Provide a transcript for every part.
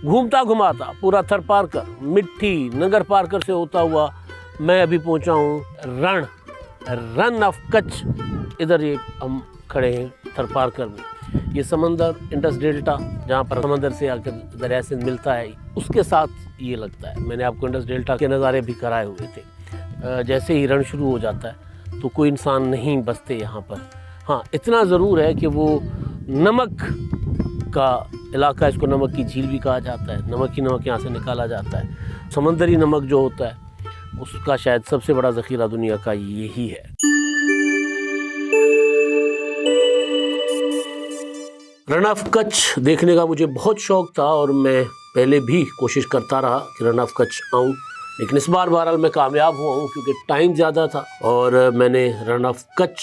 घूमता घुमाता पूरा थर पारकर, मिट्टी, नगर पारकर से होता हुआ मैं अभी पहुंचा हूँ रन ऑफ कच्छ। इधर ये हम खड़े हैं थर पारकर में। ये समंदर, इंडस डेल्टा, जहाँ पर समंदर से आकर दरिया सिंध मिलता है, उसके साथ ये लगता है। मैंने आपको इंडस डेल्टा के नज़ारे भी कराए हुए थे। जैसे ही रण शुरू हो जाता है तो कोई इंसान नहीं बसते यहाँ पर। हाँ, इतना ज़रूर है कि वो नमक का इलाका, इसको नमक की झील भी कहा जाता है। नमक ही नमक यहाँ से निकाला जाता है। समंदरी नमक जो होता है उसका शायद सबसे बड़ा ज़ख़ीरा दुनिया का यही है। रन ऑफ कच्छ देखने का मुझे बहुत शौक़ था और मैं पहले भी कोशिश करता रहा कि रन ऑफ कच्छ आऊँ, लेकिन इस बार बहरहाल मैं कामयाब हुआ हूँ क्योंकि टाइम ज़्यादा था और मैंने रन ऑफ कच्छ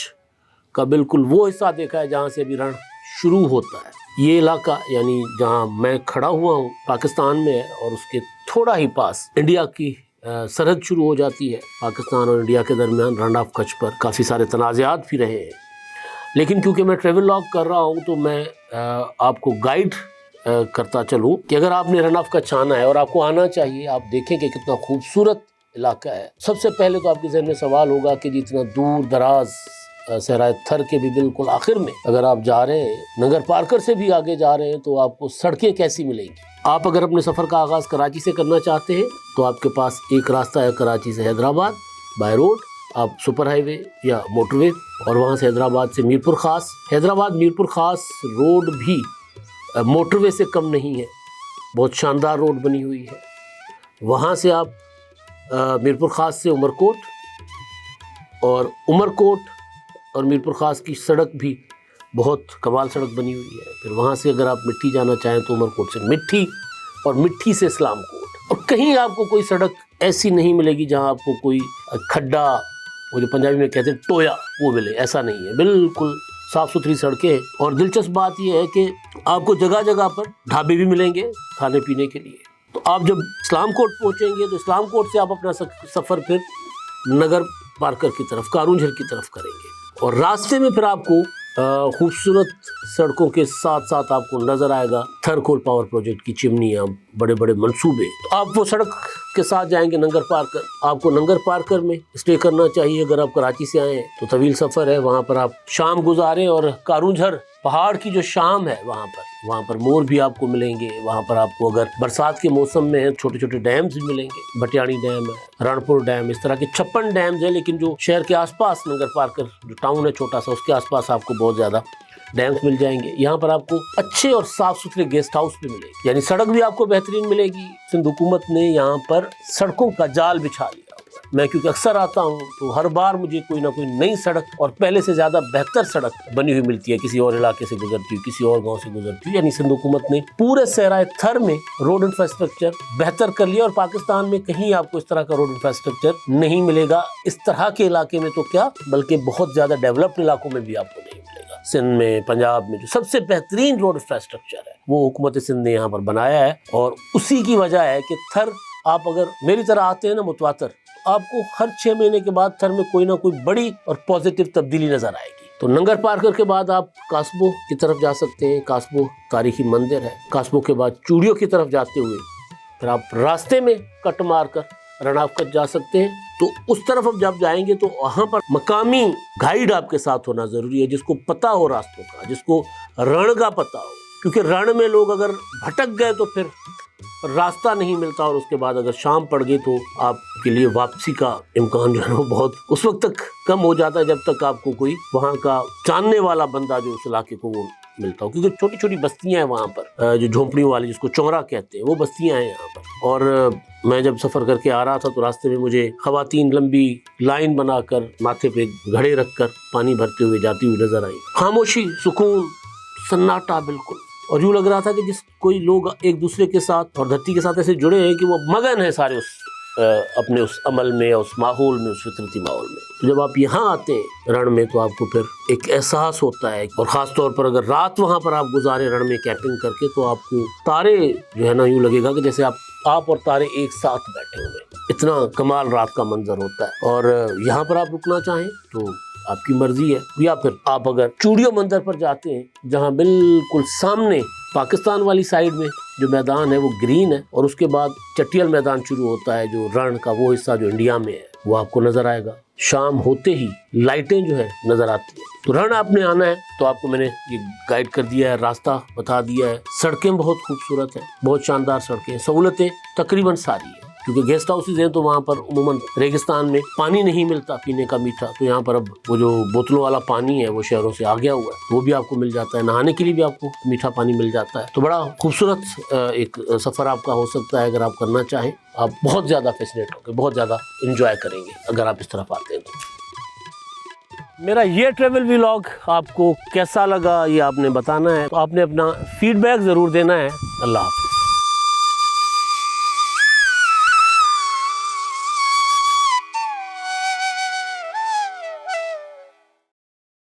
का बिल्कुल वो हिस्सा देखा है जहाँ से अभी रण शुरू होता है। ये इलाका यानी जहाँ मैं खड़ा हुआ हूँ पाकिस्तान में है और उसके थोड़ा ही पास इंडिया की सरहद शुरू हो जाती है। पाकिस्तान और इंडिया के दरमियान रन ऑफ कच्छ पर काफ़ी सारे तनाज़ात भी रहे हैं, लेकिन क्योंकि मैं ट्रैवल लॉग कर रहा हूँ तो मैं आपको गाइड करता चलूँ कि अगर आपने रन ऑफ कच्छ आना है, और आपको आना चाहिए, आप देखें कि कितना खूबसूरत इलाका है। सबसे पहले तो आपके जहन में सवाल होगा कि जितना दूर दराज सहराए थर के भी बिल्कुल आखिर में अगर आप जा रहे हैं, नगर पारकर से भी आगे जा रहे हैं, तो आपको सड़कें कैसी मिलेंगी। आप अगर अपने सफ़र का आगाज़ कराची से करना चाहते हैं तो आपके पास एक रास्ता है कराची से हैदराबाद बाय रोड, आप सुपर हाईवे या मोटरवे, और वहाँ से हैदराबाद से मीरपुर ख़ास। हैदराबाद मीरपुर ख़ास रोड भी मोटरवे से कम नहीं है, बहुत शानदार रोड बनी हुई है। वहाँ से आप मीरपुर ख़ास से उमरकोट, और उमरकोट और मीरपुर ख़ास की सड़क भी बहुत कमाल सड़क बनी हुई है। फिर वहाँ से अगर आप मिट्टी जाना चाहें तो उमरकोट से मिट्टी, और मिट्टी से इस्लामकोट। और कहीं आपको कोई सड़क ऐसी नहीं मिलेगी जहाँ आपको कोई खड्डा, वो जो पंजाबी में कहते हैं टोया, वो मिले, ऐसा नहीं है। बिल्कुल साफ़ सुथरी सड़कें। और दिलचस्प बात यह है कि आपको जगह जगह पर ढाबे भी मिलेंगे खाने पीने के लिए। तो आप जब इस्लामकोट पहुँचेंगे तो इस्लामकोट से आप अपना सफ़र फिर नगर पारकर की तरफ, कारूंझर की तरफ करेंगे, और रास्ते में फिर आपको खूबसूरत सड़कों के साथ साथ आपको नज़र आएगा थर कोल पावर प्रोजेक्ट की चिमनियाँ, बड़े बड़े मंसूबे। तो आप वो सड़क के साथ जाएंगे नंगर पारकर। आपको नंगर पारकर में स्टे करना चाहिए। अगर आप कराची से आए हैं तो तवील सफ़र है, वहाँ पर आप शाम गुजारें, और कारूंझर पहाड़ की जो शाम है वहाँ पर मोर भी आपको मिलेंगे। वहाँ पर आपको अगर बरसात के मौसम में छोटे छोटे डैम्स भी मिलेंगे। भटियाणी डैम है, रणपुर डैम, इस तरह के 56 डैम्स हैं। लेकिन जो शहर के आसपास नंगर पारकर जो टाउन है छोटा सा, उसके आसपास आपको बहुत ज़्यादा डैम्स मिल जाएंगे। यहाँ पर आपको अच्छे और साफ़ सुथरे गेस्ट हाउस भी मिलेंगे, यानी सड़क भी आपको बेहतरीन मिलेगी। सिंध हुकूमत ने यहाँ पर सड़कों का जाल बिछा लिया। मैं क्योंकि अक्सर आता हूँ तो हर बार मुझे कोई ना कोई नई सड़क और पहले से ज़्यादा बेहतर सड़क बनी हुई मिलती है, किसी और इलाके से गुजरती हुई, किसी और गांव से गुजरती हुई। यानी सिंध हुकूमत ने पूरे सहराए थर में रोड इंफ्रास्ट्रक्चर बेहतर कर लिया, और पाकिस्तान में कहीं आपको इस तरह का रोड इंफ्रास्ट्रक्चर नहीं मिलेगा। इस तरह के इलाके में तो क्या, बल्कि बहुत ज़्यादा डेवलप्ड इलाकों में भी आपको नहीं मिलेगा। सिंध में, पंजाब में जो सबसे बेहतरीन रोड इंफ्रास्ट्रक्चर है वो हुकूमत सिंध ने यहाँ पर बनाया है, और उसी की वजह है कि थर, आप अगर मेरी तरह आते हैं ना मुतवातर, आपको हर 6 महीने के बाद थर में कोई ना कोई बड़ी और पॉजिटिव तब्दीली नजर आएगी। तो नंगर पारकर के बाद आप कास्बो की तरफ जा सकते हैं। कास्बो तारीखी मंदिर है। कास्बो के बाद चूड़ियों की तरफ जाते हुए फिर आप रास्ते में कट मार कर रन ऑफ कच्छ जा सकते हैं। तो उस तरफ अब जब जाएंगे तो वहाँ पर मकामी गाइड आपके साथ होना ज़रूरी है, जिसको पता हो रास्तों का, जिसको रण का पता हो, क्योंकि रण में लोग अगर भटक गए तो फिर रास्ता नहीं मिलता, और उसके बाद अगर शाम पड़ गई तो आपके लिए वापसी का इम्कान जो है वो बहुत उस वक्त तक कम हो जाता है, जब तक आपको कोई वहाँ का जानने वाला बंदा जो उस इलाके को वो मिलता हो। क्योंकि छोटी छोटी बस्तियां हैं वहाँ पर, जो झोंपड़ियों वाली, जिसको चौरा कहते हैं, वो बस्तियां हैं यहाँ पर। और मैं जब सफ़र करके आ रहा था तो रास्ते में मुझे ख़वातीन लंबी लाइन बनाकर माथे पे घड़े रखकर पानी भरते हुए जाती हुई नजर आई। खामोशी, सुकून, सन्नाटा बिल्कुल, और यूँ लग रहा था कि जिस कोई लोग एक दूसरे के साथ और धरती के साथ ऐसे जुड़े हैं कि वो मगन है सारे उस अपने उस अमल में, उस माहौल में, उस फितरती माहौल में। तो जब आप यहाँ आते हैं रण में तो आपको फिर एक एहसास होता है, और ख़ास तौर पर अगर रात वहाँ पर आप गुजारे रण में कैंपिंग करके, तो आपको तारे जो है ना, यूँ लगेगा कि जैसे आप और तारे एक साथ बैठे हुए। इतना कमाल रात का मंजर होता है। और यहाँ पर आप रुकना चाहें तो आपकी मर्जी है, या फिर आप अगर चूड़ियों मंदिर पर जाते हैं, जहाँ बिल्कुल सामने पाकिस्तान वाली साइड में जो मैदान है वो ग्रीन है और उसके बाद चटियल मैदान शुरू होता है, जो रण का वो हिस्सा जो इंडिया में है वो आपको नजर आएगा। शाम होते ही लाइटें जो है नजर आती है। तो रण आपने आना है तो आपको मैंने ये गाइड कर दिया है, रास्ता बता दिया है। सड़कें बहुत खूबसूरत हैं, बहुत शानदार सड़कें, सहूलतें तकरीबन सारी है, क्योंकि गेस्ट हाउसेज हैं तो वहाँ पर उमूमन रेगिस्तान में पानी नहीं मिलता पीने का मीठा, तो यहाँ पर अब वो जो बोतलों वाला पानी है वो शहरों से आ गया हुआ है, तो वो भी आपको मिल जाता है। नहाने के लिए भी आपको मीठा पानी मिल जाता है। तो बड़ा खूबसूरत एक सफ़र आपका हो सकता है अगर आप करना चाहें। आप बहुत ज़्यादा फैसिनेट होंगे, बहुत ज़्यादा इंजॉय करेंगे अगर आप इस तरफ आते हैं तो। मेरा ये ट्रैवल व्लॉग आपको कैसा लगा ये आपने बताना है, तो आपने अपना फीडबैक ज़रूर देना है। अल्लाह हाफ़िज़।